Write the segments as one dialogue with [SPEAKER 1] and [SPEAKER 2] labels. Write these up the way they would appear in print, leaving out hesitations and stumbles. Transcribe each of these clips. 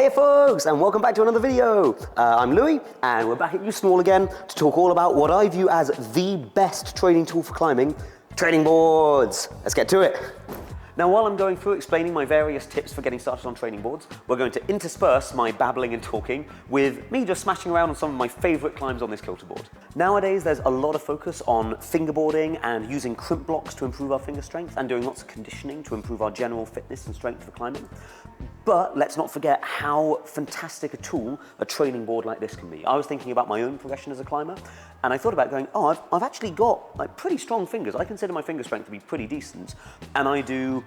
[SPEAKER 1] Hey folks, and welcome back to another video. I'm Louis, and we're back at You Small again to talk all about what I view as the best training tool for climbing, training boards. Let's get to it. Now, while I'm going through explaining my various tips for getting started on training boards, we're going to intersperse my babbling and talking with me just smashing around on some of my favorite climbs on this kilter board. Nowadays, there's a lot of focus on fingerboarding and using crimp blocks to improve our finger strength and doing lots of conditioning to improve our general fitness and strength for climbing. But let's not forget how fantastic a tool a training board like this can be. I was thinking about my own progression as a climber, and I thought about going, I've actually got like pretty strong fingers. I consider my finger strength to be pretty decent, and I do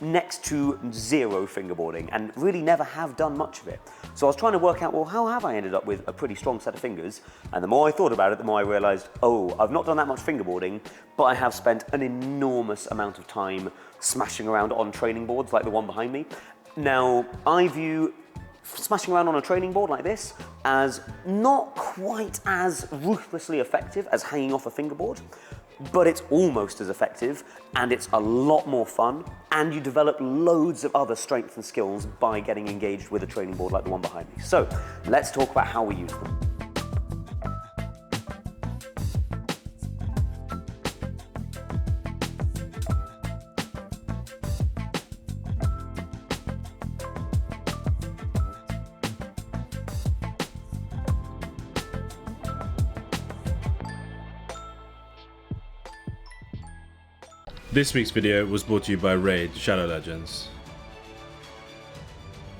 [SPEAKER 1] next to zero fingerboarding and really never have done much of it. So I was trying to work out, well, how have I ended up with a pretty strong set of fingers? And the more I thought about it, the more I realized, I've not done that much fingerboarding, but I have spent an enormous amount of time smashing around on training boards like the one behind me. Now, I view smashing around on a training board like this as not quite as ruthlessly effective as hanging off a fingerboard, but it's almost as effective, and it's a lot more fun, and you develop loads of other strengths and skills by getting engaged with a training board like the one behind me. So let's talk about how we use them.
[SPEAKER 2] This week's video was brought to you by Raid Shadow Legends.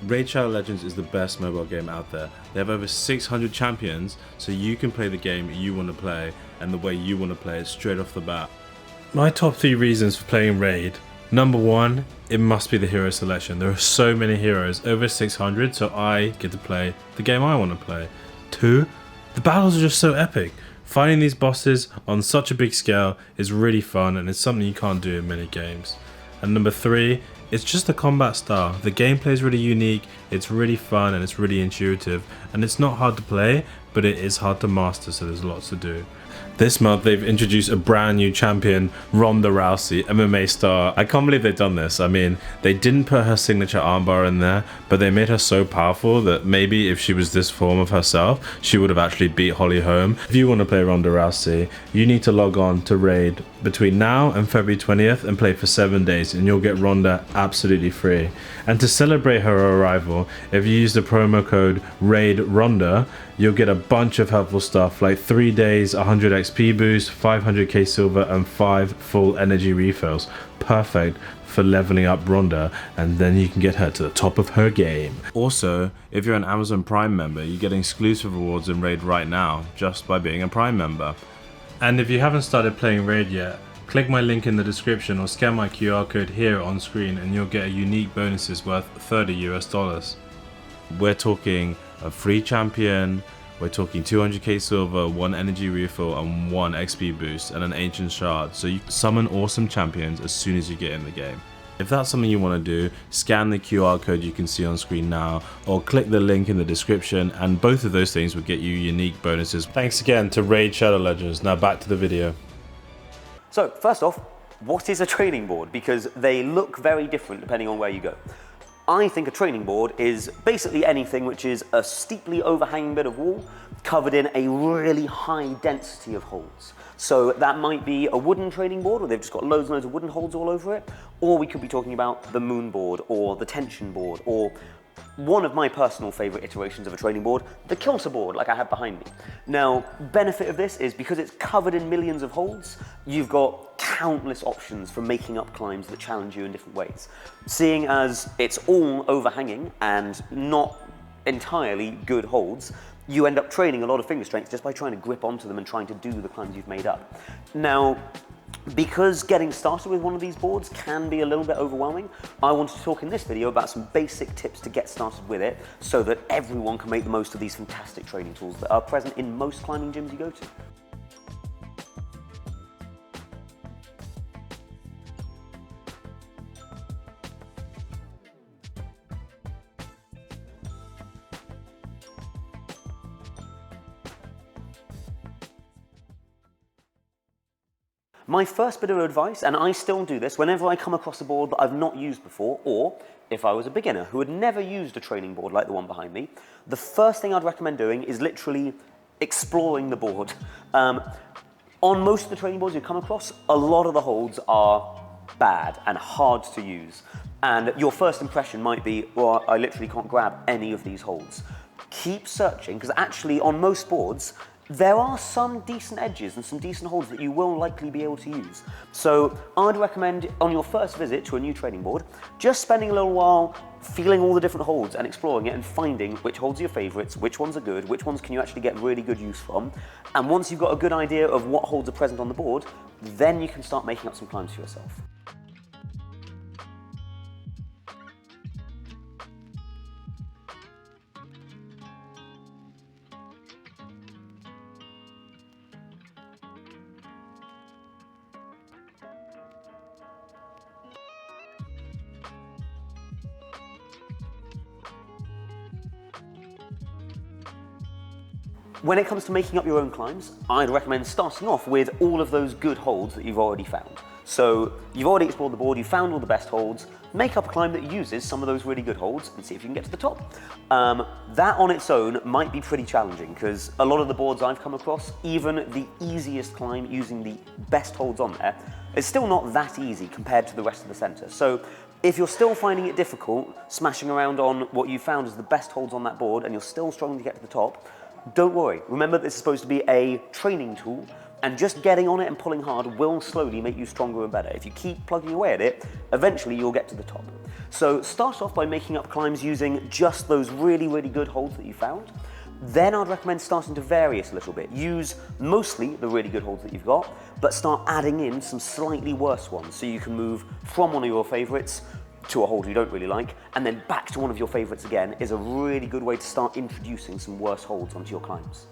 [SPEAKER 2] Raid Shadow Legends is the best mobile game out there. They have over 600 champions, so you can play the game you want to play and the way you want to play it straight off the bat. My top 3 reasons for playing Raid. Number 1, it must be the hero selection. There are so many heroes, over 600, so I get to play the game I want to play. 2, the battles are just so epic. Fighting these bosses on such a big scale is really fun, and it's something you can't do in many games. And number 3, it's just the combat style. The gameplay is really unique, it's really fun, and it's really intuitive, and it's not hard to play, but it is hard to master, so there's lots to do. This month they've introduced a brand new champion, Ronda Rousey, MMA star. I can't believe they've done this. I mean, they didn't put her signature armbar in there, but they made her so powerful that maybe if she was this form of herself, she would have actually beat Holly Holm. If you want to play Ronda Rousey, you need to log on to Raid between now and February 20th and play for 7 days, and you'll get Ronda absolutely free. And to celebrate her arrival, if you use the promo code RAIDRONDA, you'll get a bunch of helpful stuff like 3 days, 100 XP boost, 500k silver, and 5 full energy refills. Perfect for leveling up Ronda, and then you can get her to the top of her game. Also, if you're an Amazon Prime member, you get exclusive rewards in Raid right now just by being a Prime member. And if you haven't started playing Raid yet, click my link in the description or scan my QR code here on screen and you'll get unique bonuses worth $30 US. We're talking a free champion, we're talking 200k silver, 1 energy refill, and 1 XP boost, and an ancient shard, so you can summon awesome champions as soon as you get in the game. If that's something you want to do, scan the QR code you can see on screen now, or click the link in the description, and both of those things will get you unique bonuses. Thanks again to Raid Shadow Legends. Now back to the video.
[SPEAKER 1] So first off, what is a training board? Because they look very different depending on where you go. I think a training board is basically anything which is a steeply overhanging bit of wall covered in a really high density of holds. So that might be a wooden training board where they've just got loads and loads of wooden holds all over it, or we could be talking about the moon board or the tension board, or one of my personal favorite iterations of a training board, the kilter board like I have behind me. Now, benefit of this is because it's covered in millions of holds, you've got countless options for making up climbs that challenge you in different ways. Seeing as it's all overhanging and not entirely good holds, you end up training a lot of finger strength just by trying to grip onto them and trying to do the climbs you've made up. Now, because getting started with one of these boards can be a little bit overwhelming, I wanted to talk in this video about some basic tips to get started with it so that everyone can make the most of these fantastic training tools that are present in most climbing gyms you go to. My first bit of advice, and I still do this whenever I come across a board that I've not used before, or if I was a beginner who had never used a training board like the one behind me, the first thing I'd recommend doing is literally exploring the board. On most of the training boards you come across, a lot of the holds are bad and hard to use. And your first impression might be, well, I literally can't grab any of these holds. Keep searching, because actually on most boards, there are some decent edges and some decent holds that you will likely be able to use. So I'd recommend on your first visit to a new training board, just spending a little while feeling all the different holds and exploring it and finding which holds are your favourites, which ones are good, which ones can you actually get really good use from. And once you've got a good idea of what holds are present on the board, then you can start making up some climbs for yourself. When it comes to making up your own climbs, I'd recommend starting off with all of those good holds that you've already found. So you've already explored the board, you've found all the best holds, make up a climb that uses some of those really good holds and see if you can get to the top. That on its own might be pretty challenging because a lot of the boards I've come across, even the easiest climb using the best holds on there, is still not that easy compared to the rest of the centre. So if you're still finding it difficult smashing around on what you found as the best holds on that board and you're still struggling to get to the top, don't worry. Remember, this is supposed to be a training tool, and just getting on it and pulling hard will slowly make you stronger and better. If you keep plugging away at it, eventually you'll get to the top. So start off by making up climbs using just those really, really good holds that you found. Then I'd recommend starting to vary it a little bit. Use mostly the really good holds that you've got, but start adding in some slightly worse ones so you can move from one of your favourites to a hold you don't really like, and then back to one of your favourites again is a really good way to start introducing some worse holds onto your climbs.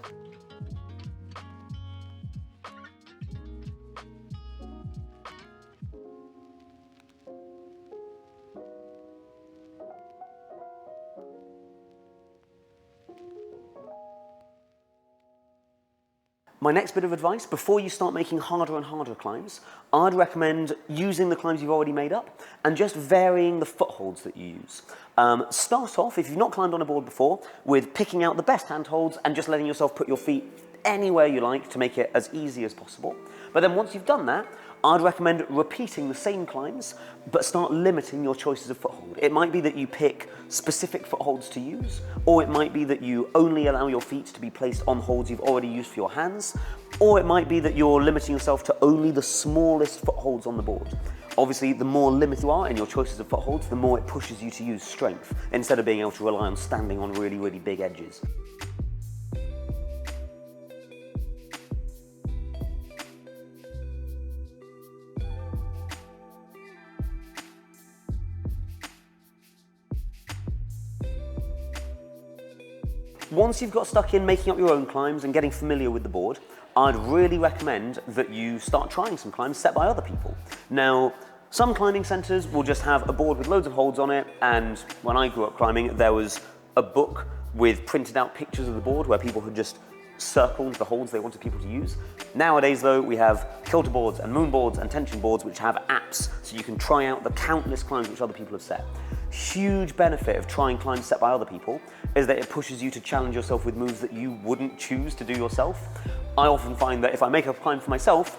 [SPEAKER 1] My next bit of advice, before you start making harder and harder climbs, I'd recommend using the climbs you've already made up and just varying the footholds that you use. Start off, if you've not climbed on a board before, with picking out the best handholds and just letting yourself put your feet anywhere you like to make it as easy as possible. But then once you've done that, I'd recommend repeating the same climbs, but start limiting your choices of foothold. It might be that you pick specific footholds to use, or it might be that you only allow your feet to be placed on holds you've already used for your hands, or it might be that you're limiting yourself to only the smallest footholds on the board. Obviously, the more limited you are in your choices of footholds, the more it pushes you to use strength, instead of being able to rely on standing on really, really big edges. Once you've got stuck in making up your own climbs and getting familiar with the board, I'd really recommend that you start trying some climbs set by other people. Now, some climbing centres will just have a board with loads of holds on it, and when I grew up climbing, there was a book with printed out pictures of the board where people had just circled the holds they wanted people to use. Nowadays though, we have kilter boards and moon boards and tension boards which have apps so you can try out the countless climbs which other people have set. Huge benefit of trying climbs set by other people is that it pushes you to challenge yourself with moves that you wouldn't choose to do yourself. I often find that if I make up a climb for myself,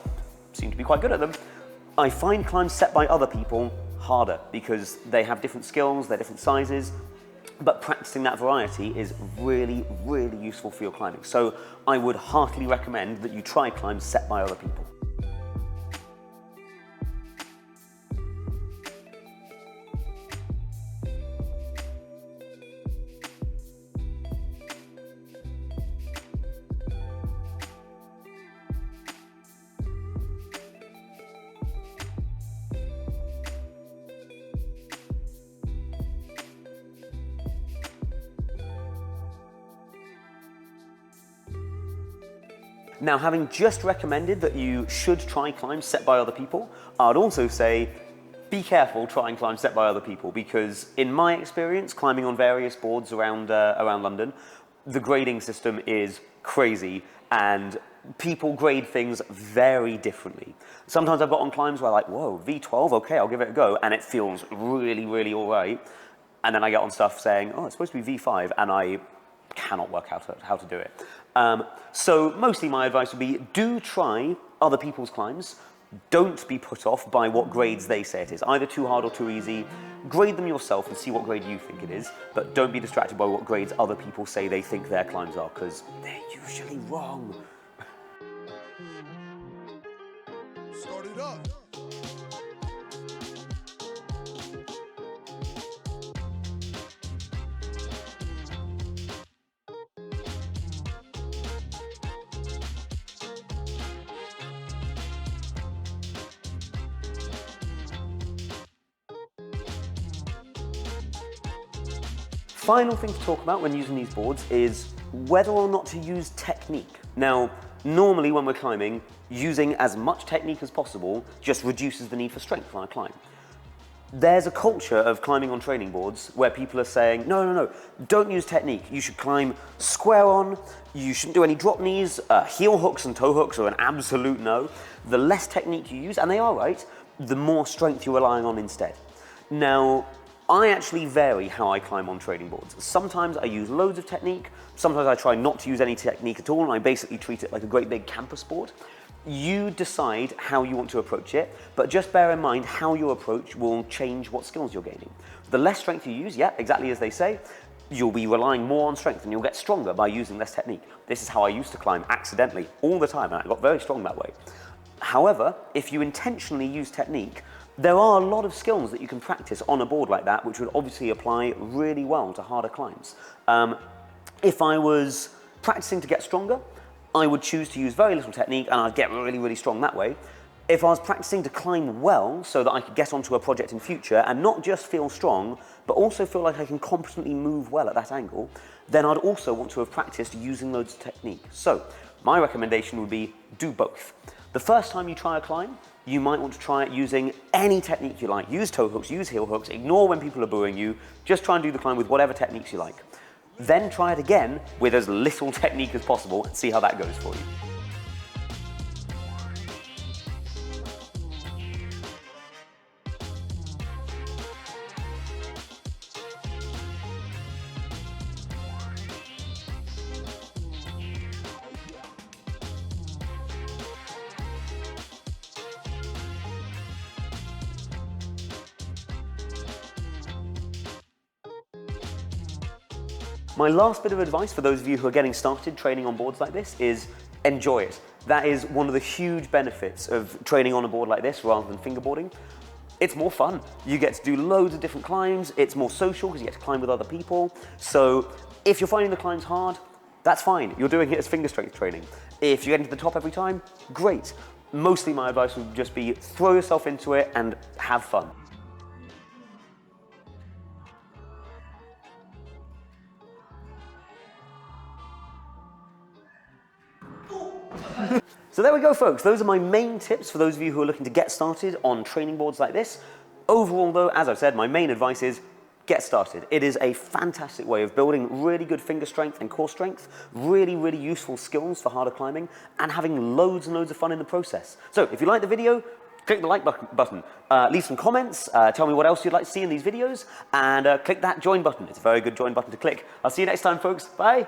[SPEAKER 1] seem to be quite good at them, I find climbs set by other people harder because they have different skills, they're different sizes, but practicing that variety is really, really useful for your climbing. So I would heartily recommend that you try climbs set by other people. Now, having just recommended that you should try climbs set by other people, I'd also say be careful trying climbs set by other people because in my experience, climbing on various boards around London, the grading system is crazy and people grade things very differently. Sometimes I've got on climbs where like, whoa, V12, okay, I'll give it a go, and it feels really, really all right. And then I get on stuff saying, oh, it's supposed to be V5, and I cannot work out how to do it. So mostly my advice would be, do try other people's climbs. Don't be put off by what grades they say it is, either too hard or too easy. Grade them yourself and see what grade you think it is, but don't be distracted by what grades other people say they think their climbs are, because they're usually wrong.
[SPEAKER 3] Start it up.
[SPEAKER 1] Final thing to talk about when using these boards is whether or not to use technique. Now, normally when we're climbing, using as much technique as possible just reduces the need for strength on a climb. There's a culture of climbing on training boards where people are saying, no, don't use technique. You should climb square on, you shouldn't do any drop knees, heel hooks and toe hooks are an absolute no. The less technique you use, and they are right, the more strength you're relying on instead. Now, I actually vary how I climb on training boards. Sometimes I use loads of technique, sometimes I try not to use any technique at all, and I basically treat it like a great big campus board. You decide how you want to approach it, but just bear in mind how your approach will change what skills you're gaining. The less strength you use, yeah, exactly as they say, you'll be relying more on strength and you'll get stronger by using less technique. This is how I used to climb accidentally all the time, and I got very strong that way. However, if you intentionally use technique, there are a lot of skills that you can practice on a board like that, which would obviously apply really well to harder climbs. If I was practicing to get stronger, I would choose to use very little technique and I'd get really, really strong that way. If I was practicing to climb well so that I could get onto a project in future and not just feel strong, but also feel like I can competently move well at that angle, then I'd also want to have practiced using loads of technique. So my recommendation would be do both. The first time you try a climb, you might want to try it using any technique you like. Use toe hooks, use heel hooks, ignore when people are booing you, just try and do the climb with whatever techniques you like. Then try it again with as little technique as possible and see how that goes for you. My last bit of advice for those of you who are getting started training on boards like this is enjoy it. That is one of the huge benefits of training on a board like this rather than fingerboarding. It's more fun. You get to do loads of different climbs. It's more social because you get to climb with other people. So if you're finding the climbs hard, that's fine. You're doing it as finger strength training. If you're getting to the top every time, great. Mostly my advice would just be throw yourself into it and have fun. So there we go, folks. Those are my main tips for those of you who are looking to get started on training boards like this. Overall, though, as I've said, my main advice is get started. It is a fantastic way of building really good finger strength and core strength, really, really useful skills for harder climbing, and having loads and loads of fun in the process. So if you like the video, click the like button, leave some comments, tell me what else you'd like to see in these videos, and click that join button. It's a very good join button to click. I'll see you next time, folks. Bye.